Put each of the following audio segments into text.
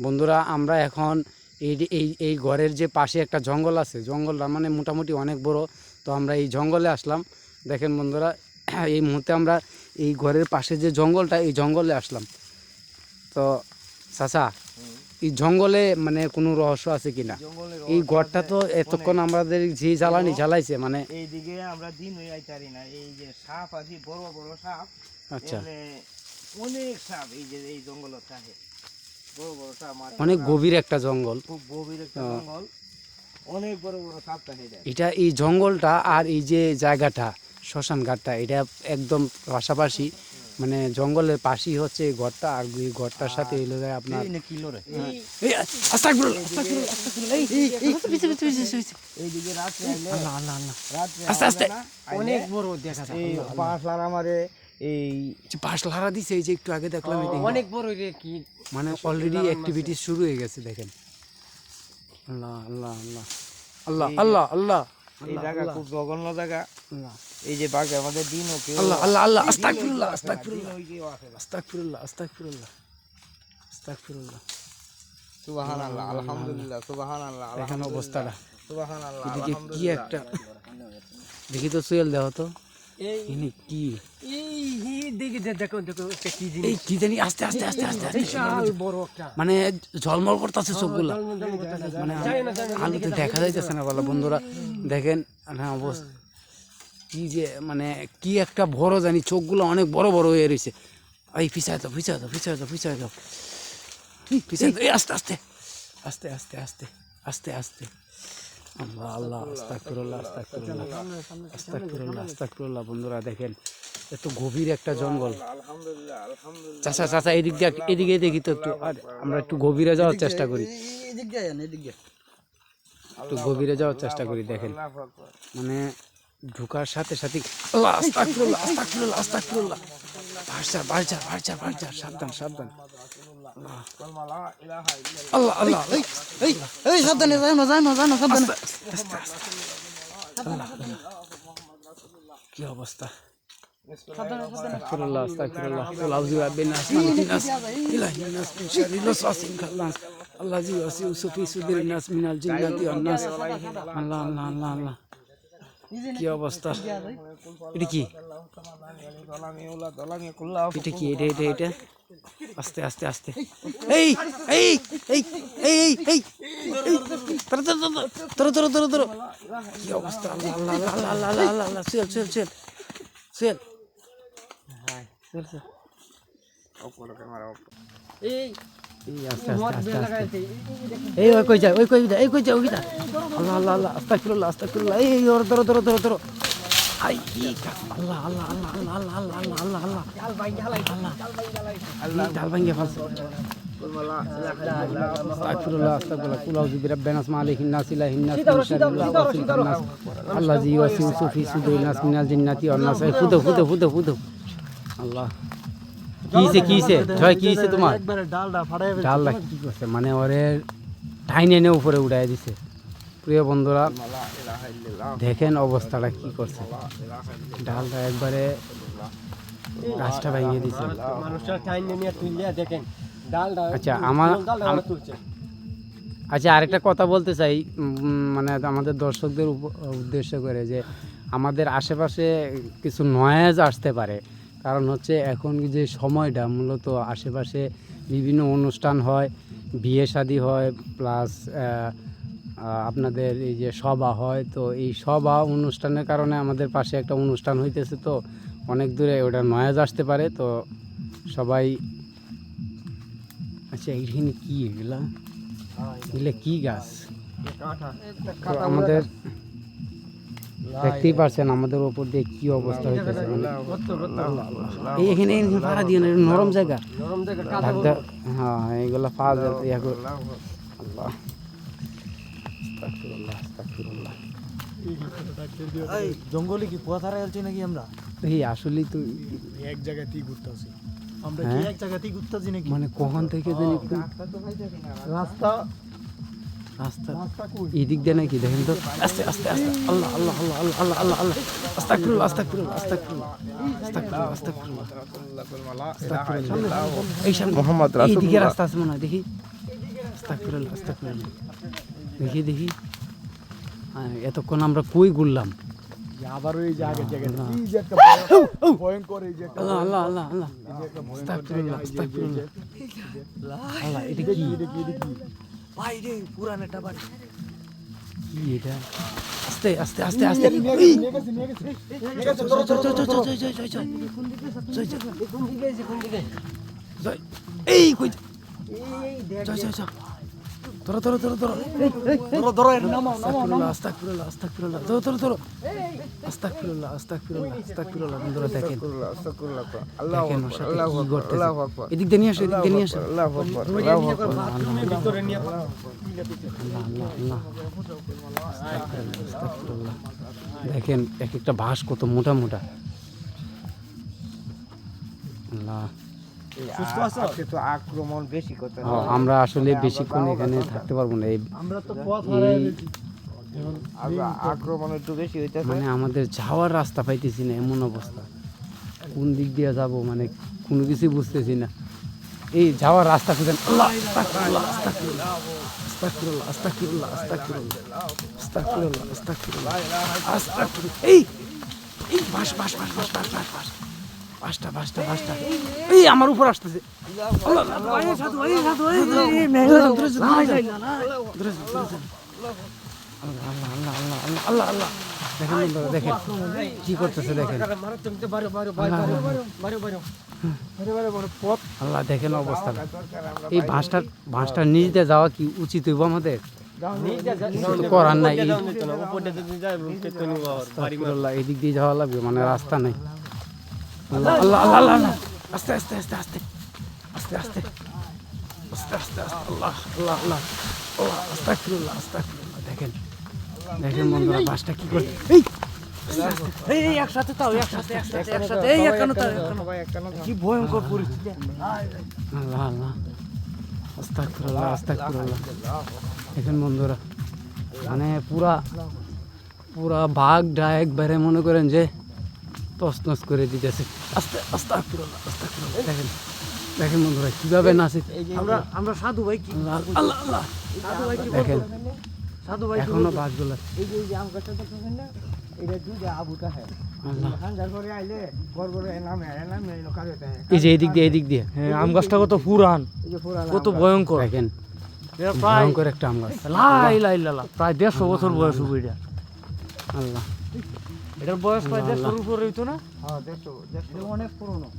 বন্ধুরা আমরা এখন এই এই এই ঘরের যে পাশে একটা জঙ্গল আছে, জঙ্গলটা মানে মোটামুটি অনেক বড়। তো আমরা এই জঙ্গলে আসলাম। দেখেন বন্ধুরা, এই মুহূর্তে আমরা এই ঘরের পাশে যে জঙ্গলটা, এই জঙ্গলে আসলাম। তো চাচা, এই জঙ্গলে মানে কোনো রহস্য আছে কিনা? এই ঘরটা তো এতক্ষণ আমাদের যে জ্বালানি জ্বালাইছে, মানে এইদিকে আমরা দিন হয়ে আইতারি না। এই যে সাপ আছে, বড় বড় সাপ। আচ্ছা, অনেক সাপ এই যে এই জঙ্গল থাকে, বড় বড় সাপ। অনেক গভীর একটা জঙ্গল, খুব গভীর একটা জঙ্গল, অনেক বড় বড় সাপ থাকে। এটা এই জঙ্গলটা আর এই যে জায়গাটা শ্মশান ঘাটটা, এটা একদম পাশাপাশি, মানে জঙ্গলের পাশেই হচ্ছে এই ঘরটা। আর এই ঘরটার সাথে এলো যায় আপনার এইদিকে রাত্রে আস্তে আস্তে অনেক বড় দেখা যায়। এই পাশলার আমারে এই পাশ লারা দিছে, এই যে একটু আগে দেখলাম অনেক বড় কি, মানে অলরেডি অ্যাক্টিভিটি শুরু হয়ে গেছে। দেখেন, আল্লাহ আল্লাহ আল্লাহ আল্লাহ আল্লাহ আল্লাহ, এই জায়গা খুব জঘন্য জায়গা। এই যে বাঘে আমাদের দিন ওকে আল্লাহ আল্লাহ আল্লাহ, আস্তাগফিরুল্লাহ আস্তাগফিরুল্লাহ আস্তাগফিরুল্লাহ আস্তাগফিরুল্লাহ আস্তাগফিরুল্লাহ, সুবহানাল্লাহ, আলহামদুলিল্লাহ, সুবহানাল্লাহ। দেখেন অবস্থাটা, সুবহানাল্লাহ, এদিকে কি একটা, দেখি তো সুয়েল দেহ তো ইনি কি, এই দিকে দেখো দেখো কি জিনিস, এই কি জানি, আস্তে আস্তে আস্তে আস্তে বিশাল বড় একটা, মানে ঝলমল করতেছে চোখগুলা, মানে আলোতে দেখা যাইতেছে না। বলো বন্ধুরা, দেখেন হ্যাঁ অবস্থা কি যে, মানে কি একটা বড় জানি, চোখগুলো অনেক বড় বড় হয়ে রয়েছে। এই পিছায় দাও পিছায় দাও পিছায় দাও পিছায় দাও পিছায় দাও, আস্তে আস্তে আস্তে আস্তে আস্তে আস্তে আস্তে, আল্লাহ আল্লাহ, আস্তাগফিরুল্লাহ আস্তাগফিরুল্লাহ আস্তাগফিরুল্লাহ আস্তাগফিরুল্লাহ। বন্ধুরা দেখেন, এত গভীর একটা জঙ্গল। আলহামদুলিল্লাহ, আলহামদুলিল্লাহ। চাচা চাচা এদিক দিয়ে, এদিকে দেখি তো একটু, আমরা একটু গভীরে যাওয়ার চেষ্টা করি, একটু গভীরে যাওয়ার চেষ্টা করি। দেখেন মানে ঢুকার সাথে সাথে আল্লাহ, আস্তাগফিরুল্লাহ আস্তাগফিরুল্লাহ আস্তাগফিরুল্লাহ, বাড়ছা বাড়ছা বাড়ছা বাড়ছা, সাবধান সাবধান, আল্লাহ আল্লাহ, এই এই সাবধানে, যায় না যায় না যায় না, সাবধানে, আস্তে আস্তে, আল্লাহ কি অবস্থা, আস্তাগফিরুল্লাহ আস্তাগফিরুল্লাহ, আউযু বিল্লাহি মিনাশ নাস, ইলাহি নাস, মিন শাররিল ওয়াসওয়াসিল খান্নাস, আল্লাযী ইউওয়াসওয়িসু ফি সুদুরিন নাস মিনাল জিন্নাতি ওয়ান নাস। আল্লাহ আল্লাহ আল্লাহ আল্লাহ, কি অবস্থা, এটা কি, এটা কি, এটা এটা এটা, আস্তে আস্তে আস্তে, এই এই এই এই এই এই, ধরো ধরো ধরো ধরো ধরো ধরো, কি অবস্থা, আল্লাহ আল্লাহ আল্লাহ আল্লাহ আল্লাহ আল্লাহ আল্লাহ, চল চল চল চল, হ্যাঁ চল চল, এই এই আস্তে আস্তে আস্তে আস্তে, এই ওই কই যায়, ওই কই যায়, এই কই যায়, ওই যা, আল্লাহ আল্লাহ আল্লাহ, আস্তাগফিরুল্লাহ আস্তাগফিরুল্লাহ, এই ওর ধরো ধরো ধরো ধরো, আই আল্লাহ আল্লাহ আল্লাহ আল্লাহ আল্লাহ আল্লাহ আল্লাহ আল্লাহ আল্লাহ, আল্লাহ ডাল ভাঙ্গে ফেলছে। আস্তাগফিরুল্লাহ আস্তাগফিরুল্লাহ, কুল আউযু বিরাব্বিন নাস, মালিকিন নাস, ইলাহিন নাস, মিন শাররিল ওয়াসওয়াসিল খান্নাস, আল্লাযী ইউওয়াসওয়িসু ফি সুদুরিন নাস মিনাল জিন্নাতি ওয়ান নাস। ফুটো ফুটো ফুটো ফুটো, আল্লাহ কিছে জয়, কিছে তোমার ডালটা কি করছে, মানে ওরে ঠাইনে এনে উপরে উঠাই দিছে। প্রিয় বন্ধুরা দেখেন অবস্থাটা কি করছে, ডালটা একবারে গাছটা ভেঙে দিছে। আচ্ছা আচ্ছা আরেকটা কথা বলতে চাই, মানে আমাদের দর্শকদের উদ্দেশ্য করে, যে আমাদের আশেপাশে কিছু নয়েজ আসতে পারে, কারণ হচ্ছে এখন যে সময়টা মূলত আশেপাশে বিভিন্ন অনুষ্ঠান হয়, বিয়ে শাদী হয়, প্লাস আপনাদের এই যে সভা হয়। তো এই সভা অনুষ্ঠানের কারণে আমাদের পাশে একটা অনুষ্ঠান হইতেছে, তো অনেক দূরে ওটা নয়েজ আসতে পারে। তো সবাই, আচ্ছা এইখানে কি এগুলা, এগুলো কি গাছ, তো আমাদের দেখতেই পারছেন আমাদের ওপর দিয়ে কি অবস্থা হইতেছে, এখানে ভাড়া দিয়ে নরম জায়গা, হ্যাঁ এইগুলা পাওয়া যায়। আল্লাহ আস্তাগফিরুল্লাহ আস্তাগফিরুল্লাহ, জঙ্গলে কি কুয়াশারা আলছি নাকি আমরা? এই আসলেই তো এক জায়গাতেই ঘুরতেছি আমরা, কি এক জায়গাতেই ঘুরতেছি নাকি? মানে কখন থেকে জানি রাস্তা রাস্তা এই দিক দিয়ে নাকি, দেখেন তো, আস্তে আস্তে আস্তে, আল্লাহ আল্লাহ আল্লাহ আল্লাহ আল্লাহ আল্লাহ আল্লাহ, আস্তাগফিরুল্লাহ আস্তাগফিরুল্লাহ আস্তাগফিরুল্লাহ আস্তাগফিরুল্লাহ আস্তাগফিরুল্লাহ, এই সামনে মুহাম্মদ রাসূলুল্লাহ, এইদিকে রাস্তা আছে মনে হয়, দেখি আস্তাগফিরুল্লাহ আস্তাগফিরুল্লাহ। দেখি দেখি এতক্ষণ আমরা কই ঘুরলাম। আবার ওই যে আগের জায়গাটা কি যে একটা ভয়ঙ্কর এই যে একটা আল্লাহ আল্লাহ আল্লাহ আল্লাহ এই যে একটা ভয়ঙ্কর আস্তাগফিরুল্লাহ আস্তাগফিরুল্লাহ। আল্লাহ এটা কি ভাই রে পুরানাটা বাড়ি কি এটা? আস্তে আস্তে আস্তে আস্তে নিয়ে গেছে জয় জয় জয় জয় জয় জয় জয় জয় কোন দিকে আছে কোন দিকে জয়। এই কই এই দেখ জয় জয় জয় ধরো ধরো ধরো ধরো ধরো নামো আস্তাগফিরুল্লাহ আস্তাগফিরুল্লাহ আস্তাগফিরুল্লাহ ধরো ধরো ধরো আস্তাগফিরুল্লাহ আস্তাগফিরুল্লাহ আস্তাগফিরুল্লাহ। বন্ধুরা দেখেন আল্লাহ দেখেন ওর সাথে আল্লাহু কি আকবার করতেছে। আল্লাহু আকবার এদিক দিয়ে নিয়ে আসো এদিক দিয়ে নিয়ে আসো। আল্লাহু আকবার আল্লাহু আকবার ভিতরে নিয়ে আল্লাহ আল্লাহ আল্লাহ আস্তাগফিরুল্লাহ। দেখেন এক একটা বাঁশ কত মোটা মোটা। আল্লাহ আজকে তো আক্রমণ বেশি করতে আমরা আসলে বেশিক্ষণ এখানে থাকতে পারবো না। আমরা তো পথ হারিয়ে গেছি আক্রমণ একটু বেশি হইতেছে মানে আমাদের যাওয়ার রাস্তা পাইতেছি না, এমন অবস্থা। কোন দিক দিয়ে যাব মানে কোনো কিছু বুঝতেছি না। এই যাওয়ার রাস্তা খুঁজেন। আল্লাহ আস্তাগফিরুল্লাহ আস্তাগফিরুল্লাহ আস্তাগফিরুল্লাহ আস্তাগফিরুল্লাহ আস্তাগফিরুল্লাহ আস্তাগফিরুল্লাহ আস্তাগফিরুল্লাহ। এই এই বাস বাস বাস বাস বাস বাস বাস বাসটা বাসটা বাসটা এই আমার উপর আসতেছে। আল্লাহ আল্লাহ আল্লাহ আল্লাহ আল্লাহ। দেখেন বন্ধুরা দেখেন কি করতেছে দেখেন। আল্লাহ দেখেন অবস্থাটা। এই বাঁশটার নিচ দিয়ে যাওয়া কি উচিত হইব আমাদের? কিছু তো করার নাই। আস্তাগফিরুল্লাহ, এদিক দিয়ে যাওয়া লাগবে মানে রাস্তা নাই। আল্লাহ আল্লাহ আল্লাহ আল্লাহ আল্লাহ। আস্তে আস্তে আস্তে আস্তে আস্তে আস্তে আস্তে আস্তে আস্তে আল্লাহ আল্লাহ আল্লাহ আল্লাহ আস্তাগফিরুল্লাহ আস্তাগফিরুল্লাহ। দেখেন দেখেন বন্ধুরা বাসটা কি করে। এই আস্তে আস্তে এই একসাথে তাও একসাথে এই একানো তাও কি ভয়ঙ্কর পরিস্থিতি আল্লাহ আল্লাহ আস্তাগফিরুল্লাহ আস্তাগফিরুল্লাহ। দেখেন বন্ধুরা মানে পুরা পুরা বাঘটা একবারে মনে করেন যে তছনছ করে দিতেছে। আস্তে আস্তাগফিরুল্লাহ আস্তাগফিরুল্লাহ। দেখেন দেখেন বন্ধুরা কিভাবে নাচে। আমরা সাধু ভাই কি আল্লাহ আল্লাহ আল্লাহ। সাধু ভাই কি দেখেন সাধু ভাই এখনো বাঘগুলো। এই যে আম গাছটা দেখছেন না এটা দুধে আবুটা হয় আল্লাহ হাঙ্গার করে আইলে গড়গড়ে নামে কাজে এই যে এদিক দিয়ে এদিক দিয়ে আম গাছটা কত পুরান, এই যে পুরা কত ভয়ঙ্কর। দেখেন এটা প্রায় ভয়ঙ্কর একটা আম গাছ। লাই লাই লালা প্রায় 150 বছর বয়স হবে এটা। আল্লাহ এটার বয়স প্রায় 150 উপরে হইতো না? হ্যাঁ দেখছো অনেক পুরনো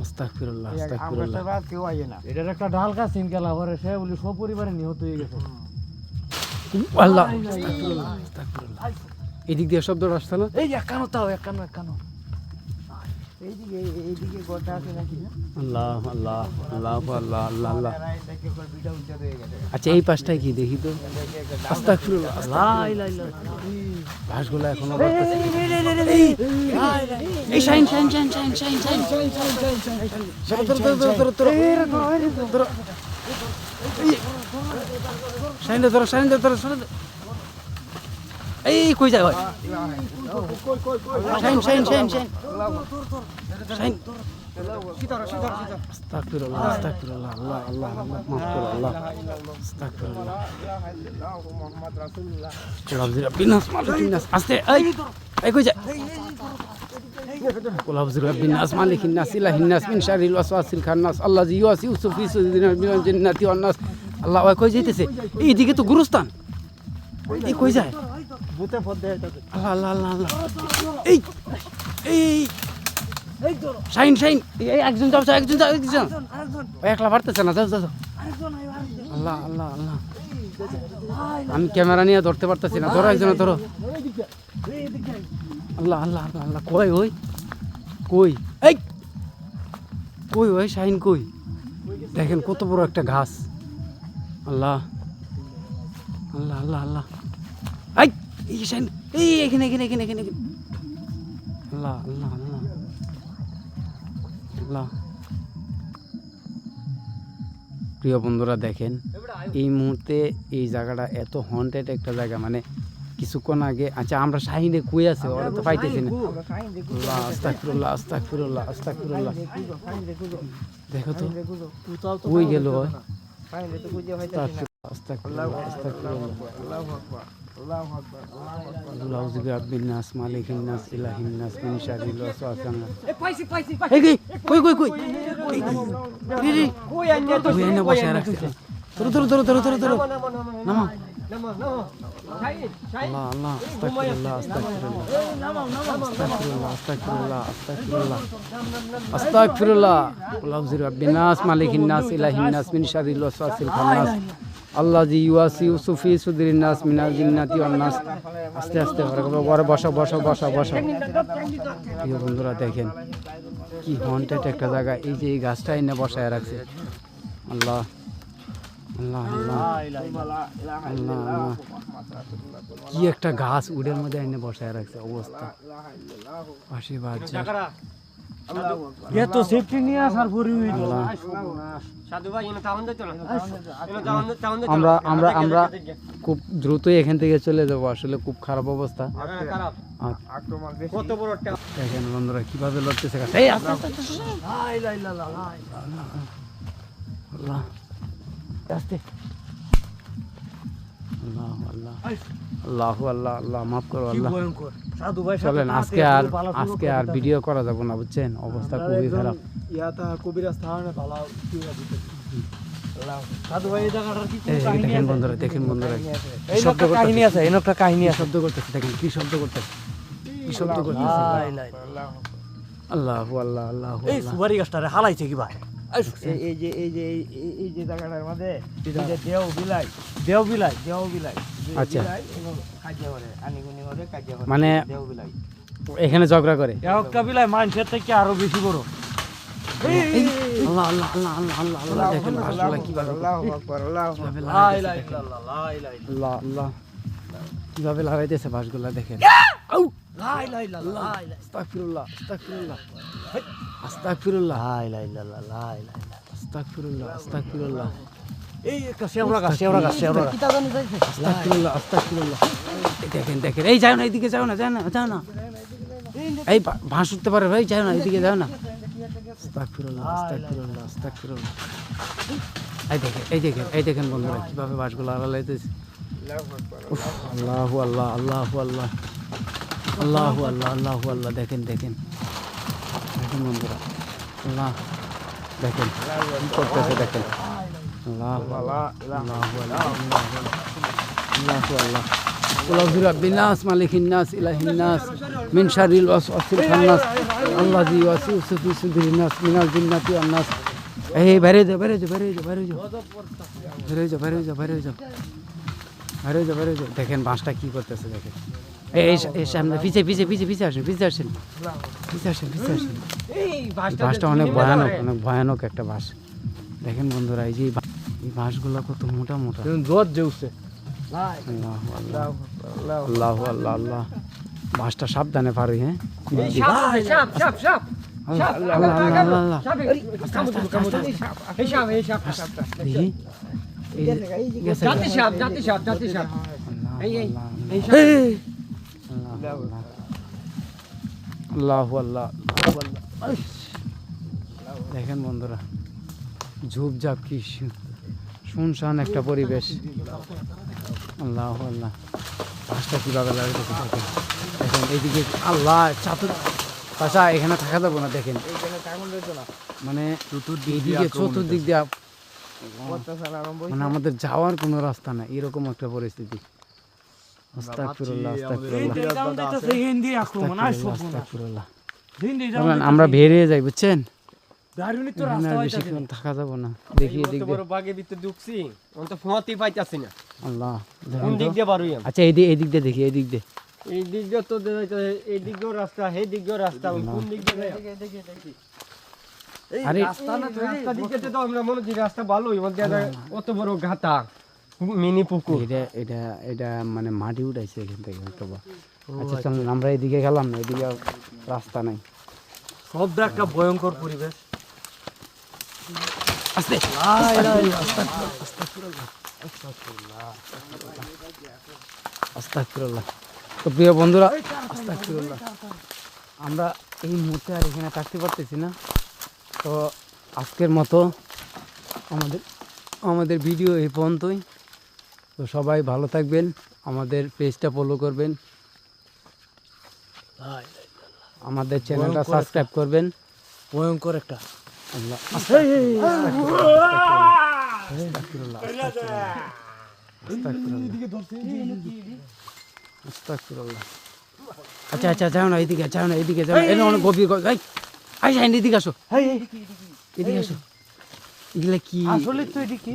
আস্তাগফিরুল্লাহ আম আস্তাগফিরুল্লাহ। গাছটা রাত কেউ আইয়ে না এটার একটা ডাল গাছ ইনকালা পরে সে বলি সপরিবারে নিহত হয়ে গেছে। আল্লাহ আস্তাগফিরুল্লাহ আস্তাগফিরুল্লাহ। এদিক দিয়ে শব্দ আসছে না? এই একানো তাও একানো এইদিকে গোটা আছে নাকি আল্লাহ আল্লাহ আল্লাহ আল্লাহ আল্লাহ আল্লাহ। দেখে বিটা উজ্জ্বল হয়ে গেছে আচ্ছা এই পাশটায় কি দেখি তো। আস্তাগফিরুল্লাহ লাই লাই লাই। ঘাসগুলো এখনো বাড়তেছে। এই shine shine shine shine shine shine ধরো ধরো ধরো ধরো ধরো শাইন ধরো শাইন ধরো শাইন। এই কই যায় ভাই? Shine shine shine shine shine. আস্তাগফিরুল্লাহ আস্তাগফিরুল্লাহ আল্লাহ আল্লাহ আল্লাহ মাফ করো আল্লাহ আস্তাগফিরুল্লাহ। মোহাম্মদ রাসূলুল্লাহ কুলাবজিরা বিনাশ মালিকিন নাস। আস্তে এই এই কই যায়? কুলাবজিরা বিনাশ মালিকিন নাস ইলাহিন নাস মিন শারিল ওয়াসওয়াসিল খান্নাস আল্লাযী ইউওয়াসিউসু ফি সুদুরিল মিনাল জান্নাতি ওয়ান নাস। আল্লাহ ওই কই যাইতেছে? এইদিকে তো গুরুস্থান। এই কই যায়? ভূতে পথ দেয় আল্লাহ আল্লাহ আল্লাহ আল্লাহ। এই এই এই ধরো শাইন শাইন এই একজন যাও একজন যাও একজন ওই একলা পারতেছে না। যাও যাও যাও। আল্লাহ আল্লাহ আল্লাহ। আমি ক্যামেরা নিয়ে ধরতে পারতেছি না। ধরো একজন ধরো। আল্লাহ আল্লাহ আল্লাহ আল্লাহ। কই ওই কই এই কই ওই শাইন কই? দেখেন কত বড় একটা ঘাস। আল্লাহ আল্লাহ আল্লাহ আল্লাহ। এই এই শাইন এই এখানে এখানে এখানে এখানে এখানে। আল্লাহ আল্লাহ আল্লাহ আল্লাহ। প্রিয় বন্ধুরা দেখেন এই মুহূর্তে এই জায়গাটা এত হন্টেড একটা জায়গা মানে কিছুক্ষণ আগে। আচ্ছা আমরা শাহিনে কই আছে ওরা তো পাইতেছি না। আল্লাহ আস্তাগফিরুল্লাহ আস্তাগফিরুল্লাহ আস্তাগফিরুল্লাহ। দেখো তো কই গেল? ফাইলে তো বুঝে হইতাছে না আস্তাগফিরুল্লাহ, আস্তাগফিরুল্লাহ। আল্লাহু আকবার, আল্লাহু আকবার, আল্লাহু আকবার। আউযু বিরাব্বিন নাস, মালিকিন নাস, ইলাহিন নাস, মিন শাররিল ওয়াসওয়াসিন নাস। পাইছি পাইছি এই কই কই কই এই রে কই আইতে তো ওই এনে বসে রাখছে। ধরো ধরো ধরো ধরো ধরো ধরো নামা। নামো শাহিন শাহিন আল্লাহ আল্লাহ, আস্তাগফিরুল্লাহ, আস্তাগফিরুল্লাহ, আস্তাগফিরুল্লাহ, আস্তাগফিরুল্লাহ, আস্তাগফিরুল্লাহ। আউযু বিরাব্বিন নাস, মালিকিন নাস, ইলাহিন নাস, মিন শাররিল ওয়াসওয়াসিল খান্নাস। আল্লাযী ইউওয়াসিউসু ফি সুদুরিন নাস মিনাল জিন্নাতি ওয়ান নাস। আস্তে আস্তে ঘরে বসো বসো বসো বসো। প্রিয় বন্ধুরা দেখেন কি হন্টেড একটা জায়গা, এই যে এই গাছটা এনে বসায় রাখছে। আল্লাহ আল্লাহ আল্লাহ আল্লাহ আল্লাহ, কি একটা গাছ উডের মধ্যে এনে বসায় রাখছে, অবস্থা পাশে বাচ্চা। এত সেফটি নিয়ে আসার পরে সাধু ভাই এনে তাওন দিত না এনে তাওন দিত আমরা আমরা আমরা খুব দ্রুতই এখান থেকে চলে যাব, আসলে খুব খারাপ অবস্থা। খারাপ আর আক্রমণ বেশি। কত বড় একটা দেখেন বন্ধুরা কিভাবে লড়তেছে গাছ। এই আস্তে আস্তে আস্তে, আল্লাহ আস্তে, আল্লাহ আল্লাহ আল্লাহ আল্লাহ আল্লাহ, মাফ করো আল্লাহ। ভয়ঙ্কর সাধু ভাই চলেন আজকে আর ভিডিও করা যাবে না, বুঝছেন, অবস্থা খুবই খারাপ। ইয়াতা কবিরাজ থানা ভালো কি হবে। সাধু ভাই এই জায়গাটার কি এই দেখেন বন্ধুরা, দেখেন বন্ধুরা কি এই শব্দ একটা কাহিনী আছে, এই একটা কাহিনী কি আছে। শব্দ করতেছে, দেখেন কি শব্দ করতেছে, কি শব্দ করতেছে। আল্লাহ আল্লাহ আল্লাহ এই আল্লাহ। সুপারি গাছটারে হালাইছে কি ভাই? এই যে জায়গাটার মধ্যে এই যে দেও বিলাই আচ্ছা, এবং কাজে করে আনিগুনি করে কাজে করে মানে দেও বিলাই। এখানে ঝগড়া করে। একটা বিলাই মানুষের থেকে আরো বেশি বড়। আল্লাহ আল্লাহ আল্লাহ আল্লাহ আল্লাহ আল্লাহ, দেখেন ভাষাগুলো কিভাবে আল্লাহু আকবার, আল্লাহু আকবার। কিভাবে লা লাগাইতেছে, ইলাহা দেখেন। ইল্লাল্লাহ, লা ইলাহা ইল্লাল্লাহ, আল্লাহ আল্লাহ কিভাবে লাগাইতেছে ভাষগুলা, দেখেন। লা ইলাহা ইল্লাল্লাহ, আস্তাগফিরুল্লাহ, আস্তাগফিরুল্লাহ, আস্তাগফিরুল্লাহ, লা ইলাহা ইল্লাল্লাহ, লা ইলাহা ইল্লাল্লাহ। আস্তাগফিরুল্লাহ, আস্তাগফিরুল্লাহ, এই একটা শেওড়া গাছ। আস্তাগফিরুল্লাহ, আস্তাগফিরুল্লাহ। এই দেখেন দেখেন, এই যাও না, এইদিকে যাও না, যাও না, যাও না। এই ভাঁস উঠতে পারে ভাই, যাও না, এইদিকে যাও না। আস্তাগফিরুল্লাহ, আস্তাগফিরুল্লাহ, আস্তাগফিরুল্লাহ। এই দেখেন এই দেখেন এই দেখেন বন্ধুরা কিভাবে বাঁশগুলো আড়ালাইতেছে। আল্লাহু আল্লাহ, আল্লাহু আল্লাহ, আল্লাহু আল্লাহ, আল্লাহু আল্লাহ। দেখেন দেখেন দেখেন বন্ধুরা, আল্লাহ দেখেন কি করতেছে, দেখেন। আল্লাহু আল্লাহ, আল্লাহু আল্লাহ, আল্লাহু আল্লাহ। আউযু বিরাব্বিন নাস, মালিকিন নাস, ইলাহিন নাস, মিন শাররিল ওয়াসওয়াসিল খান্নাস, আল্লাযী ইউওয়াসওয়িসু ফি সুদুরিন নাস মিনাল জিন্নাতি ওয়ান নাস। এই বাইরে যাও, বাইরে যাও, বাইরে যাও, বাইরে যাও, বাইরে যাও, বাইরে যাও, বাইরে যাও, বাইরে যাও, বাইরে যাও। দেখেন বাঁশটা কি করতেছে, দেখেন। এই সামনে, পিছে পিছে পিছে পিছে আসেন, পিছে আসেন, পিছে আসেন, পিছে আসেন। এই বাঁশটা অনেক ভয়ানক, অনেক ভয়ানক একটা বাঁশ। দেখেন বন্ধুরা, এই যে এই বাঁশগুলো কত মোটা মোটা। জোর জেউছে। আল্লাহু আল্লাহ, আল্লাহু আল্লাহ, আল্লাহ। বাঁশটা সাবধানে পারি, হ্যাঁ। সাপ সাপ সাপ আল্লাহ আল্লাহ আল্লাহ আল্লাহ আল্লাহ। এই সাপ দেখি এই যে গেছে। জাতি সাপ এই এই এই সাপ আল্লাহু আল্লাহ, আল্লাহু আল্লাহ। দেখেন বন্ধুরা, ঝোপঝাপ কি শুনশান একটা পরিবেশ। আল্লাহু আল্লাহ, বাঁশটা কিভাবে লাগতেছে দেখেন। দেখেন এইদিকে, আল্লাহ চাতুর পাশা, এখানে থাকা যাবো না। দেখেন মানে এইদিকে চতুর্দিক দিয়ে মানে আমাদের যাওয়ার কোনো রাস্তা নাই, এরকম একটা পরিস্থিতি। আস্তাগফিরুল্লাহ, আস্তাগফিরুল্লাহ, আস্তাগফিরুল্লাহ। চলেন, আমরা বেরিয়ে যাই, বুঝছেন, এখানে আর বেশিক্ষণ থাকা যাবো না। দেখি এদিক দিয়ে। বড় বাগে ভিতরে ঢুকছি অন্ত ফোঁয়াতেই পাইতাছি না আল্লাহ, কোন দিক দিয়ে বারুই আমি আচ্ছা এই দিক দিয়ে দেখি, এই দিক দিয়ে। এই দিক দিয়ে তো এই দিক দিয়েও রাস্তা এই দিক দিয়েও রাস্তা কোন দিক দিয়ে আরে রাস্তা দিকে তো আমরা মনে হচ্ছে রাস্তা ভালোই মধ্যে অত বড় ঘাটা মিনি পুকুর এটা মানে মাটি উঠাইছে এখান থেকে হয়তো বা। আচ্ছা চলেন, আমরা এদিকে গেলাম না, এদিকে রাস্তা নাই। শব্দ একটা ভয়ঙ্কর পরিবেশ। আস্তে আস্তাগফিরুল্লাহ। তো প্রিয় বন্ধুরা, আস্তাগফিরুল্লাহ, আমরা এই মুহূর্তে আর এখানে থাকতে পারতেছি না। তো আজকের মতো আমাদের ভিডিও এই পর্যন্তই। তো সবাই ভালো থাকবেন, আমাদের পেজটা ফলো করবেন, আমাদের চ্যানেলটা সাবস্ক্রাইব করবেন। ভয়ঙ্কর একটা আল্লাহ আস্তাগফিরুল্লাহ। আচ্ছা আচ্ছা, যাও না এদিকে, যাও না এদিকে, যাও না, এটা অনেক গভীর। আই আই এদিকে আসো, এদিকে আসো। এগুলা কি আসলে তো এটি কি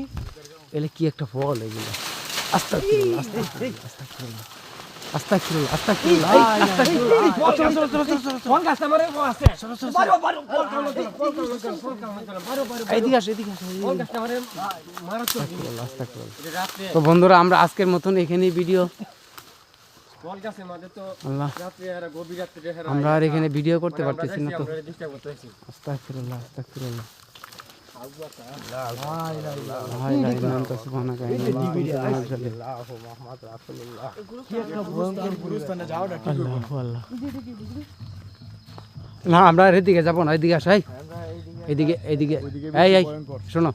এগুলা কি একটা ফল এগুলা? আস্তাগফিরুল্লাহ আস্তাগফিরুল্লাহ আস্তাগফিরুল্লাহ আস্তাগফিরুল্লাহ আস্তাগফিরুল্লাহ। কোন গাছটা মারে ও আছে বারো বারো ফল কামড় এদিকে আসো, এদিকে আসো। কোন গাছটা মারে মারা তো আস্তাগফিরুল্লাহ আস্তাগফিরুল্লাহ। তো বন্ধুরা, আমরা আজকের মতন এখানেই ভিডিও, ফল গাছে মাঝে তো আল্লাহ রাত্রে আর গভীর রাত্রে আমরা আর এখানে ভিডিও করতে পারতেছি না তো। আমরা ডিস্টার্ব করতেছি আস্তাগফিরুল্লাহ আস্তাগফিরুল্লাহ। লা ইলাহা ইল্লা আনতা সুবহানাকা ইন্নী কুনতু মিনাজ জালিমিন। আল্লাহু আল্লাহ। না, আমরা আর এদিকে যাবো না, এদিকে আসো। এদিকে এদিকে, এই এই শোনো,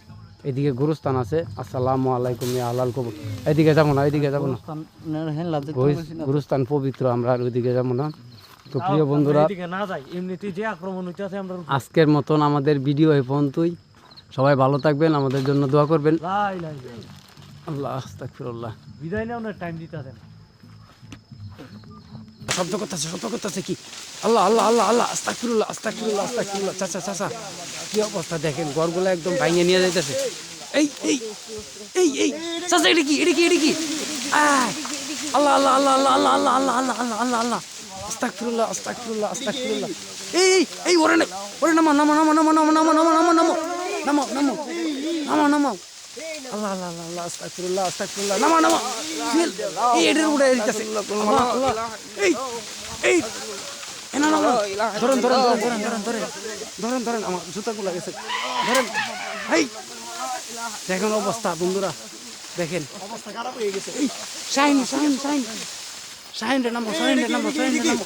এদিকে গুরুস্থান আছে। আসসালামু আলাইকুম ইয়া আহলাল কবর। এদিকে যাবো না, এদিকে যাবো না, গুরুস্থান পবিত্র, আমরা আর ওইদিকে যাবো না। তো প্রিয় বন্ধুরা, এদিকে না যাই, এমনিতেই যে আক্রমণ হইতেছে আমরা আজকের মতন আমাদের ভিডিও এই পর্যন্তই। সবাই ভালো থাকবেন, আমাদের জন্য দোয়া করবেন। লাই লাই আল্লাহ আস্তাগফিরুল্লাহ। বিদায় নেওয়ার টাইম দিতেছে না। শব্দ করতেছে কি? আল্লাহ আল্লাহ আল্লাহ আল্লাহ আস্তাগফিরুল্লাহ আস্তাগফিরুল্লাহ আস্তাগফিরুল্লাহ। চাচা চাচা, কি অবস্থা দেখেন, ঘরগুলো একদম ভাঙিয়ে নিয়ে যাইতেছে। এই এই এই এই চাচা, এটা কি এটা কি এটা কি? আল্লাহ আল্লাহ আল্লাহ আল্লাহ আল্লাহ আল্লাহ আল্লাহ আল্লাহ আল্লাহ আল্লাহ আল্লাহ আস্তাগফিরুল্লাহ আস্তাগফিরুল্লাহ আস্তাগফিরুল্লাহ। এই এই ওরে নামো নামো নামো নামো নামো নামো নামো নামো নামো নামো নামো নামো নামো। আল্লাহ আল্লাহ আল্লাহ আল্লাহ আস্তাগফিরুল্লাহ আস্তাগফিরুল্লাহ। নামো নামো। এই এটার উপরে এরিতেছে। আল্লাহ আল্লাহ। এই এই এনা নামো। ধরেন ধরেন ধরেন ধরেন ধরেন ধরেন ধরেন ধরেন, আমার জুতাগুলো গেছে, ধরেন। এই দেখেন অবস্থা বন্ধুরা, দেখেন অবস্থা খারাপ হয়ে গেছে। শাইন শাইন শাইন শাইন রে নামো, শাইন রে নামো, শাইন রে নামো।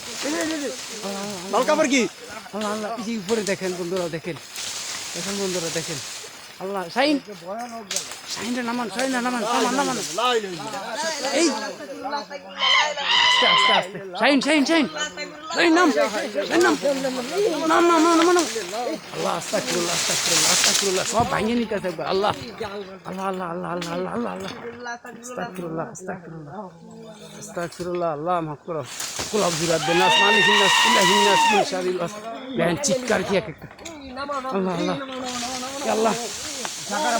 হালকা পর কি আল্লাহ আল্লাহ, এই যে উপরে দেখেন বন্ধুরা, দেখেন দেখেন বন্ধুরা, দেখেন। আল্লাহ শাইন শাইন রে নামান, শাইন রে নামান, নামান নামান। এই আস্তে আস্তে আস্তে, শাইন শাইন শাইন শাইন নাম, শাইন নাম নাম নাম নাম নাম নাম। আল্লাহ আস্তাগফিরুল্লাহ আস্তাগফিরুল্লাহ আস্তাগফিরুল্লাহ। সব ভাঙিয়ে নিতেছে একবার। আল্লাহ আল্লাহ আল্লাহ আল্লাহ আল্লাহ আল্লাহ আল্লাহ আল্লাহ আস্তাগফিরুল্লাহ আস্তাগফিরুল্লাহ আস্তাগফিরুল্লাহ। আল্লাহ মাফ করো। কুল আউযু বিরাব্বিন নাস মালিকিন নাস ইলাহিন নাস মিন শারিল ওয়াস। দেখেন চিৎকার কি এক একটা। আল্লাহ আল্লাহ আল্লাহ।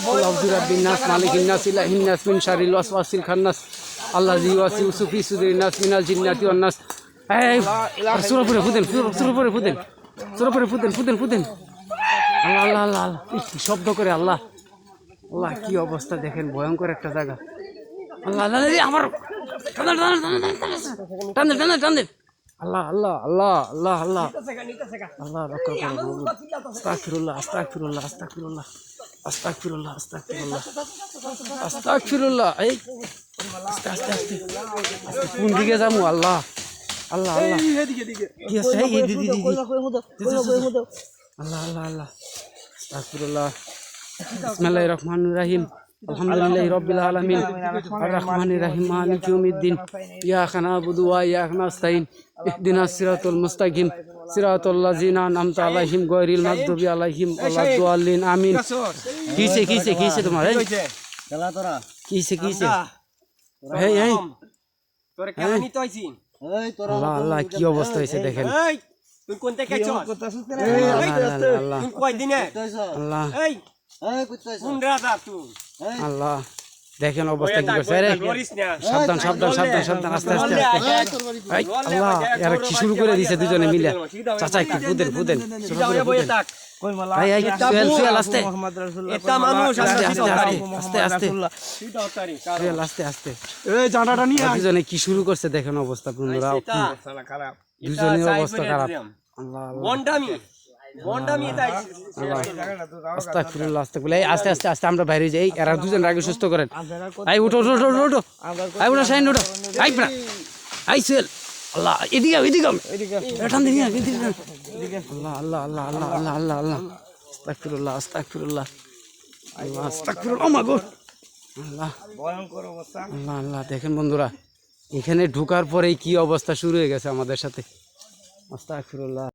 কুল আউযু বিরাব্বিন নাস মালিকিন নাস ইলাহিন নাস মিন শারিল ওয়াসওয়াসিল খান্নাস আল্লাযী ইউওয়াসওয়িসু ফি সুদুরিন নাস মিনাল জিন্নাতি ওয়ান নাস। এই সূরা পড়ে ফুদেন, সূরা পড়ে ফুদেন, সূরা পড়ে ফুদেন ফুদেন ফুদেন। আল্লাহ আল্লাহ আল্লাহ আল্লাহ। কি শব্দ করে! আল্লাহ আল্লাহ, কি অবস্থা দেখেন, ভয়ঙ্কর একটা জায়গা। আল্লাহ আল্লাহ, আমার টান দেন টান দেন টান দেন। আল্লাহ আল্লাহ আল্লাহ আল্লাহ আল্লাহ আল্লাহ, রক্ষা করো। আস্তাগফিরুল্লাহ আস্তাগফিরুল্লাহ আস্তাগফিরুল্লাহ আস্তাগফিরুল্লাহ আস্তাগফিরুল্লাহ আস্তাগফিরুল্লাহ। এই আস্তে আস্তে আস্তে আস্তে, কোন দিকে যাবো? আল্লাহ আল্লাহ আল্লাহ, কি আছে? এই দিদি দিদি, আল্লাহ আল্লাহ আল্লাহ আস্তাগফিরুল্লাহ। বিসমিল্লাহির রহমানির রহিম। আলহামদুলিল্লাহি রাব্বিল আলামিন আর রহমানির রহিম মালিকি ইয়াউমিদ্দিন ইয়াকা না'বুদু ওয়া ইয়াকা নাস্তাইন ইহদিনাস সিরাতাল মুস্তাকিম সিরাতাল লাযিনা আন'আমতা আলাইহিম গায়রিল মাগদুবি আলাইহিম ওয়ালাদ-দাল্লিন আমিন। কিসে কিসে কিসে তোমার? এই খেলা তোরা কিসে কিসে? এই এই তোরে কেমন নিতে হইছি? এই তোরা আল্লাহ আল্লাহ, কি অবস্থা হয়েছে দেখেন। এই তুই কোন থেকে আইছস? আল্লাহ তুই কয় দিনে? আল্লাহ এই কোন রাজা তুই? আল্লাহ, দেখেন অবস্থা কি করছে রে। সাবধান সাবধান সাবধান সাবধান, আস্তে আস্তে আস্তে। এই আল্লাহ, এরা কি শুরু করে দিছে দুজনে মিলে। চাচা একটু ফুদেন ফুদেন, এই এই সুয়েল সুয়েল আস্তে, এটা মানুষ আস্তে আস্তে আস্তে আস্তে সুয়েল আস্তে আস্তে। এই জানাটা নিয়ে দুজনে কি শুরু করছে দেখেন অবস্থা বন্ধুরা, খারাপ। দুজনের অবস্থা খারাপ। আল্লাহ বন্ডামি বন্ডামি তাই। আস্তাগফিরুল্লাহ আস্তাগফিরুল্লাহ। এই আস্তে আস্তে আস্তে আমরা বাইরে যাই, এরা দুজন আগে সুস্থ করেন। এই উঠো উঠো উঠো উঠো, এই উঠো শাইন উঠো, এই প্রা এই সুয়েল। আল্লাহ এদিকে এদিকে এটান দিন এদিকে। আল্লাহ আল্লাহ আল্লাহ আল্লাহ আল্লাহ আল্লাহ আল্লাহ আস্তাগফিরুল্লাহ আস্তাগফিরুল্লাহ আল্লাহ আস্তাগফিরুল্লাহ। ও মা গো আল্লাহ ভয়ঙ্কর অবস্থা। আল্লাহ আল্লাহ, দেখেন বন্ধুরা এখানে ঢোকার পরেই কি অবস্থা শুরু হয়ে গেছে আমাদের সাথে। আস্তাগফিরুল্লাহ।